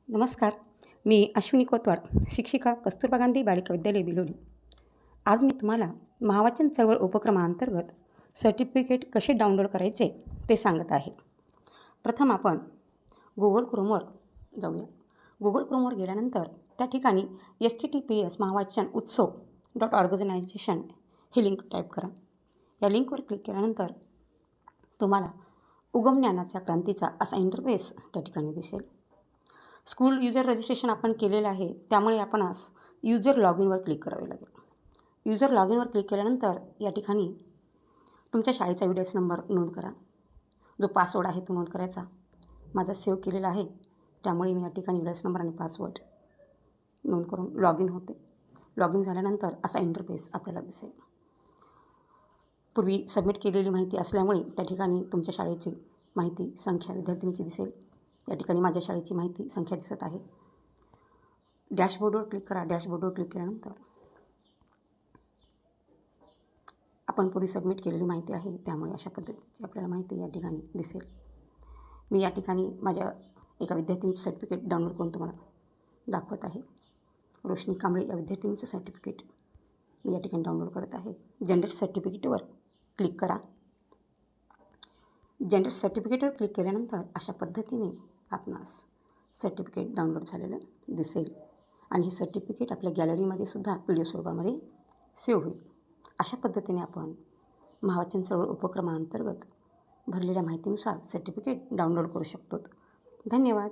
नमस्कार. मी अश्विनी कोतवाड, शिक्षिका कस्तुरबा गांधी बालिका विद्यालय बिलोली. आज मी तुम्हाला महावाचन चळवळ उपक्रमाअंतर्गत सर्टिफिकेट कसे डाउनलोड करायचे ते सांगत आहे. प्रथम आपण गुगल क्रोमवर जाऊया. गुगल क्रोमवर गेल्यानंतर त्या ठिकाणी HTTPS महावाचन उत्सव .ऑर्गनायझेशन ही लिंक टाईप करा. या लिंकवर क्लिक केल्यानंतर तुम्हाला उगम ज्ञानाच्या क्रांतीचा असा इंटरफेस त्या ठिकाणी दिसेल. स्कूल युजर रजिस्ट्रेशन आपण केलेलं आहे, त्यामुळे आपणास युजर लॉग इनवर क्लिक करावे लागेल. युजर लॉग इनवर क्लिक केल्यानंतर या ठिकाणी तुमच्या शाळेचा VDS नंबर नोंद करा. जो पासवर्ड आहे तो नोंद करायचा. माझा सेव्ह केलेला आहे, त्यामुळे मी या ठिकाणी VDS नंबर आणि पासवर्ड नोंद करून लॉग इन होते. लॉग इन झाल्यानंतर असा इंटरफेस आपल्याला दिसेल. पूर्वी सबमिट केलेली माहिती असल्यामुळे त्या ठिकाणी तुमच्या शाळेची माहिती, संख्या विद्यार्थ्यांची दिसेल. या ठिकाणी माझ्या शाळेची माहिती, संख्या दिसत आहे. डॅशबोर्डवर क्लिक करा. डॅशबोर्डवर क्लिक केल्यानंतर आपण पूर्वी सबमिट केलेली माहिती आहे, त्यामुळे अशा पद्धतीची आपल्याला माहिती या ठिकाणी दिसेल. मी या ठिकाणी माझ्या एका विद्यार्थिनीचं सर्टिफिकेट डाउनलोड करून तुम्हाला दाखवत आहे. रोशनी कांबळे या विद्यार्थिनीचं सर्टिफिकेट मी या ठिकाणी डाउनलोड करत आहे. जनरेट सर्टिफिकेटवर क्लिक करा. जनरेट सर्टिफिकेटवर क्लिक केल्यानंतर अशा पद्धतीने आपणास सर्टिफिकेट डाउनलोड झालेलं दिसेल आणि हे सर्टिफिकेट आपल्या गॅलरीमध्ये सुद्धा PDF स्वरूपामध्ये सेव्ह होईल. अशा पद्धतीने आपण महावाचन चळवळ उपक्रमाअंतर्गत भरलेल्या माहितीनुसार सर्टिफिकेट डाउनलोड करू शकतो. धन्यवाद.